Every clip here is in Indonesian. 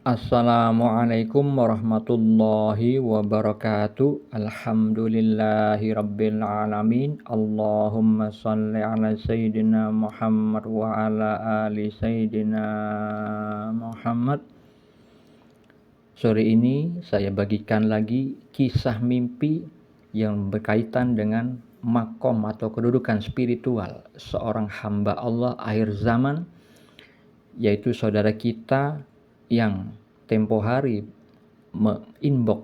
Assalamualaikum warahmatullahi wabarakatuh. Alhamdulillahirabbil alamin. Allahumma shalli ala sayyidina Muhammad wa ala ali sayyidina Muhammad. Sore ini saya bagikan lagi kisah mimpi yang berkaitan dengan makom atau kedudukan spiritual seorang hamba Allah akhir zaman, yaitu saudara kita yang tempo hari inbox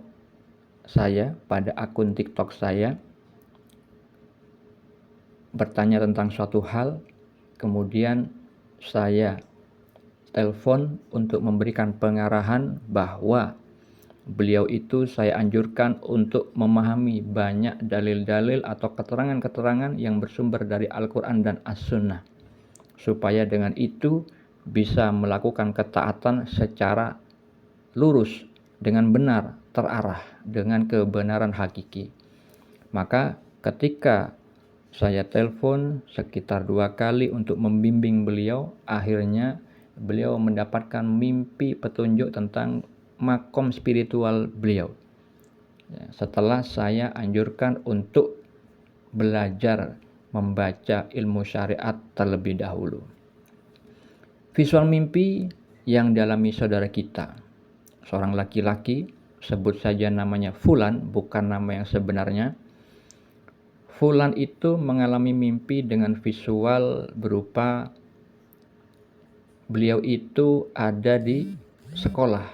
saya pada akun TikTok saya bertanya tentang suatu hal, kemudian saya telepon untuk memberikan pengarahan bahwa beliau itu saya anjurkan untuk memahami banyak dalil-dalil atau keterangan-keterangan yang bersumber dari Al-Quran dan As-Sunnah, supaya dengan itu bisa melakukan ketaatan secara lurus, dengan benar, terarah, dengan kebenaran hakiki. Maka ketika saya telepon sekitar 2 kali untuk membimbing beliau, akhirnya beliau mendapatkan mimpi petunjuk tentang makom spiritual beliau. Setelah saya anjurkan untuk belajar membaca ilmu syariat terlebih dahulu. Visual mimpi yang dialami saudara kita, seorang laki-laki, sebut saja namanya Fulan, bukan nama yang sebenarnya. Fulan itu mengalami mimpi dengan visual berupa beliau itu ada di sekolah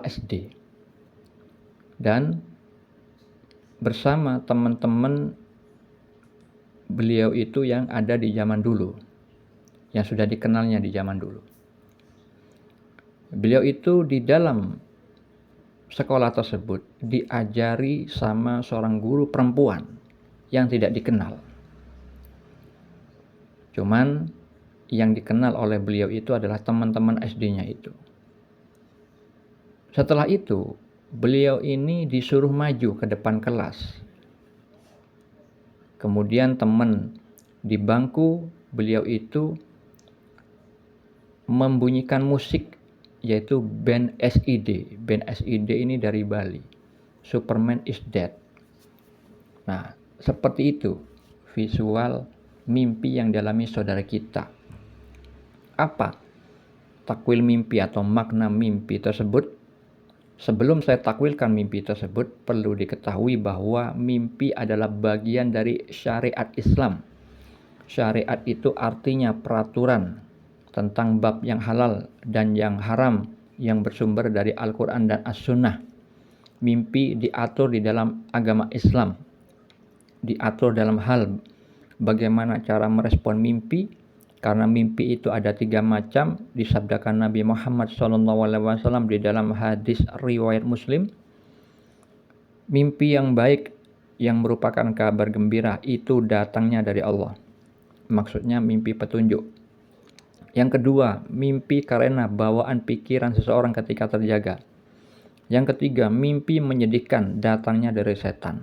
SD, dan bersama teman-teman beliau itu yang ada di zaman dulu, yang sudah dikenalnya di zaman dulu. Beliau itu di dalam sekolah tersebut diajari sama seorang guru perempuan yang tidak dikenal. Cuman yang dikenal oleh beliau itu adalah teman-teman SD-nya itu. Setelah itu, beliau ini disuruh maju ke depan kelas. Kemudian teman di bangku beliau itu membunyikan musik, yaitu band SID. Band SID ini dari Bali, Superman is Dead. Nah, seperti itu visual mimpi yang dialami saudara kita. Apa takwil mimpi atau makna mimpi tersebut? Sebelum saya takwilkan mimpi tersebut, perlu diketahui bahwa mimpi adalah bagian dari syariat Islam. Syariat itu artinya peraturan tentang bab yang halal dan yang haram yang bersumber dari Al-Quran dan As-Sunnah. Mimpi diatur di dalam agama Islam, diatur dalam hal bagaimana cara merespon mimpi, karena mimpi itu ada 3 macam, disabdakan Nabi Muhammad SAW di dalam hadis riwayat Muslim. Mimpi yang baik yang merupakan kabar gembira itu datangnya dari Allah, maksudnya mimpi petunjuk. Yang kedua, mimpi karena bawaan pikiran seseorang ketika terjaga. Yang ketiga, mimpi menyedihkan, datangnya dari setan.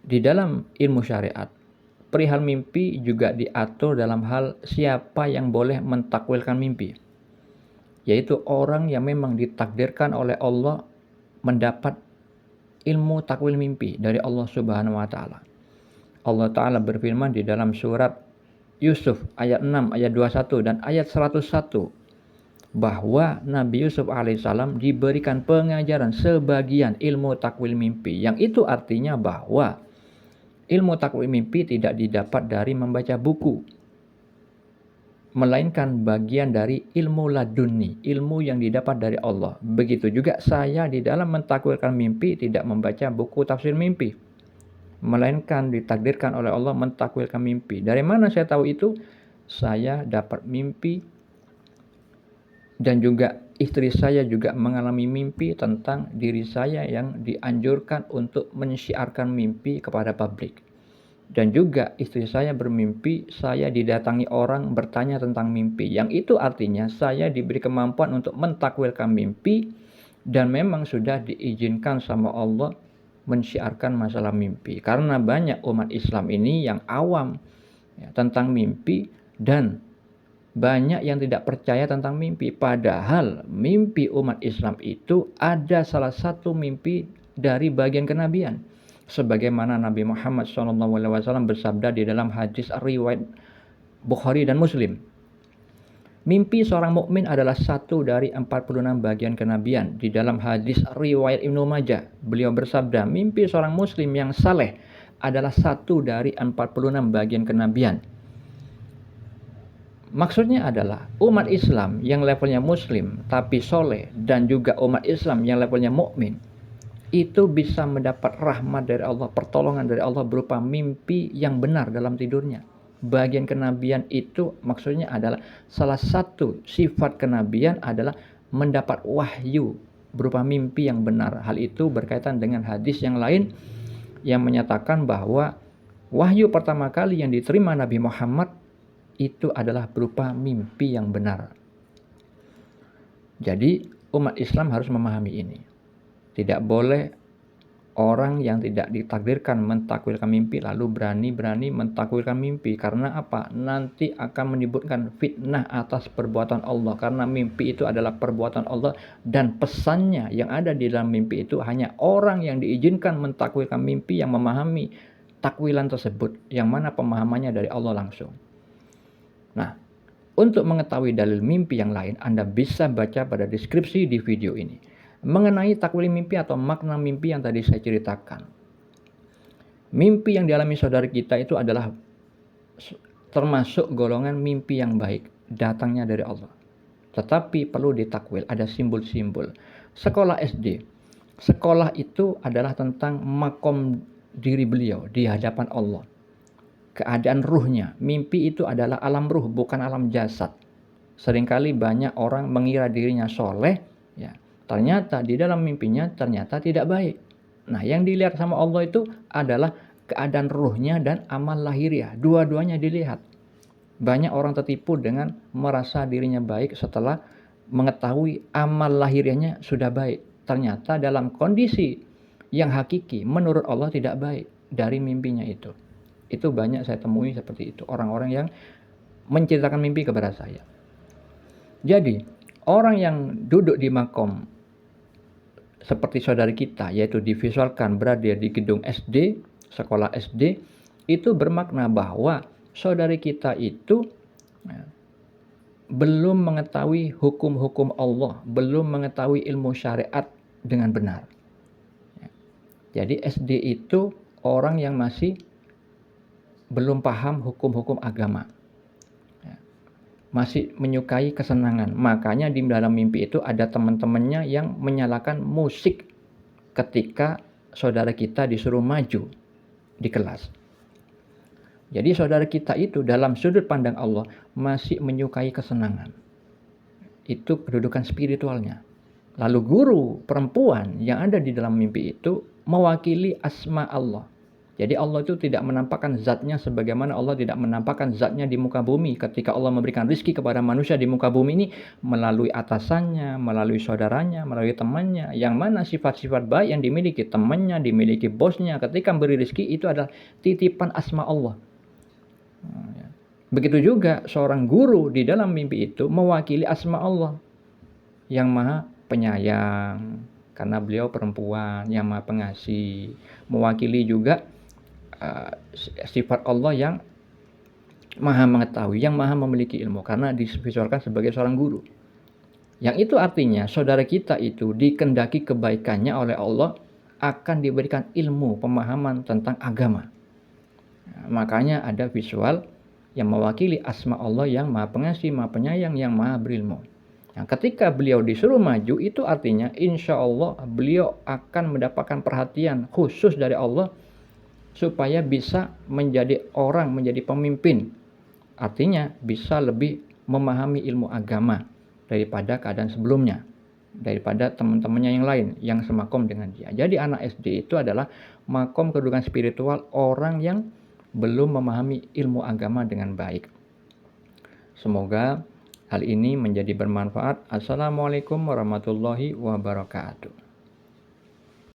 Di dalam ilmu syariat, perihal mimpi juga diatur dalam hal siapa yang boleh mentakwilkan mimpi, yaitu orang yang memang ditakdirkan oleh Allah mendapat ilmu takwil mimpi dari Allah Subhanahu wa taala. Allah taala berfirman di dalam surat Yusuf ayat 6, ayat 21 dan ayat 101 bahwa Nabi Yusuf alaihissalam diberikan pengajaran sebagian ilmu takwil mimpi, yang itu artinya bahwa ilmu takwil mimpi tidak didapat dari membaca buku, melainkan bagian dari ilmu laduni, ilmu yang didapat dari Allah. Begitu juga saya di dalam mentakwilkan mimpi tidak membaca buku tafsir mimpi, melainkan ditakdirkan oleh Allah mentakwilkan mimpi. Dari mana saya tahu itu? Saya dapat mimpi, dan juga istri saya juga mengalami mimpi tentang diri saya yang dianjurkan untuk mensyiarkan mimpi kepada publik. Dan juga istri saya bermimpi saya didatangi orang bertanya tentang mimpi, yang itu artinya saya diberi kemampuan untuk mentakwilkan mimpi, dan memang sudah diizinkan sama Allah mensyiarkan masalah mimpi. Karena banyak umat Islam ini yang awam tentang mimpi, dan Banyak yang tidak percaya tentang mimpi, padahal mimpi umat Islam itu ada salah satu mimpi dari bagian kenabian. Sebagaimana Nabi Muhammad SAW bersabda di dalam hadis riwayat Bukhari dan Muslim. Mimpi seorang mukmin adalah satu dari 46 bagian kenabian. Di dalam hadis riwayat Ibnu Majah, beliau bersabda, mimpi seorang muslim yang saleh adalah satu dari 46 bagian kenabian. Maksudnya adalah umat Islam yang levelnya muslim tapi soleh, dan juga umat Islam yang levelnya mukmin itu bisa mendapat rahmat dari Allah, pertolongan dari Allah berupa mimpi yang benar dalam tidurnya. Bagian kenabian itu maksudnya adalah salah satu sifat kenabian adalah mendapat wahyu berupa mimpi yang benar. Hal itu berkaitan dengan hadis yang lain yang menyatakan bahwa wahyu pertama kali yang diterima Nabi Muhammad itu adalah berupa mimpi yang benar. Jadi umat Islam harus memahami ini. Tidak boleh orang yang tidak ditakdirkan mentakwilkan mimpi lalu berani-berani mentakwilkan mimpi. Karena apa? Nanti akan menimbulkan fitnah atas perbuatan Allah. Karena mimpi itu adalah perbuatan Allah, dan pesannya yang ada di dalam mimpi itu hanya orang yang diizinkan mentakwilkan mimpi yang memahami takwilan tersebut, yang mana pemahamannya dari Allah langsung. Nah, untuk mengetahui dalil mimpi yang lain, Anda bisa baca pada deskripsi di video ini mengenai takwil mimpi atau makna mimpi yang tadi saya ceritakan. Mimpi yang dialami saudara kita itu adalah termasuk golongan mimpi yang baik, datangnya dari Allah. Tetapi perlu ditakwil, ada simbol-simbol. Sekolah SD. Sekolah itu adalah tentang makom diri beliau di hadapan Allah. Keadaan ruhnya. Mimpi itu adalah alam ruh, bukan alam jasad. Seringkali banyak orang mengira dirinya soleh, ya. Ternyata di dalam mimpinya ternyata tidak baik. Nah, yang dilihat sama Allah itu adalah keadaan ruhnya dan amal lahiriah. Dua-duanya dilihat. Banyak orang tertipu dengan merasa dirinya baik setelah mengetahui amal lahiriahnya sudah baik. Ternyata dalam kondisi yang hakiki menurut Allah tidak baik dari mimpinya itu. Itu banyak saya temui seperti itu. Orang-orang yang menceritakan mimpi kepada saya. Jadi, orang yang duduk di makom seperti saudari kita, yaitu divisualkan berada di gedung SD, sekolah SD, itu bermakna bahwa saudari kita itu belum mengetahui hukum-hukum Allah, belum mengetahui ilmu syariat dengan benar. Jadi SD itu orang yang masih belum paham hukum-hukum agama, masih menyukai kesenangan. Makanya di dalam mimpi itu ada teman-temannya yang menyalakan musik ketika saudara kita disuruh maju di kelas. Jadi saudara kita itu dalam sudut pandang Allah masih menyukai kesenangan. Itu kedudukan spiritualnya. Lalu guru perempuan yang ada di dalam mimpi itu mewakili asma Allah. Jadi Allah itu tidak menampakkan zatnya sebagaimana Allah tidak menampakkan zatnya di muka bumi. Ketika Allah memberikan rizki kepada manusia di muka bumi ini melalui atasannya, melalui saudaranya, melalui temannya. Yang mana sifat-sifat baik yang dimiliki temannya, dimiliki bosnya. Ketika memberi rizki itu adalah titipan asma Allah. Begitu juga seorang guru di dalam mimpi itu mewakili asma Allah. Yang maha penyayang, karena beliau perempuan, yang maha pengasih. Mewakili juga sifat Allah yang maha mengetahui, yang maha memiliki ilmu, karena divisualkan sebagai seorang guru. Yang itu artinya saudara kita itu dikendaki kebaikannya oleh Allah akan diberikan ilmu, pemahaman tentang agama. Makanya ada visual yang mewakili asma Allah yang maha pengasih, maha penyayang, yang maha berilmu. Nah, ketika beliau disuruh maju itu artinya insya Allah beliau akan mendapatkan perhatian khusus dari Allah supaya bisa menjadi orang, menjadi pemimpin. Artinya bisa lebih memahami ilmu agama daripada keadaan sebelumnya, daripada teman-temannya yang lain yang semakom dengan dia. Jadi anak SD itu adalah makom kedudukan spiritual orang yang belum memahami ilmu agama dengan baik. Semoga hal ini menjadi bermanfaat. Assalamualaikum warahmatullahi wabarakatuh.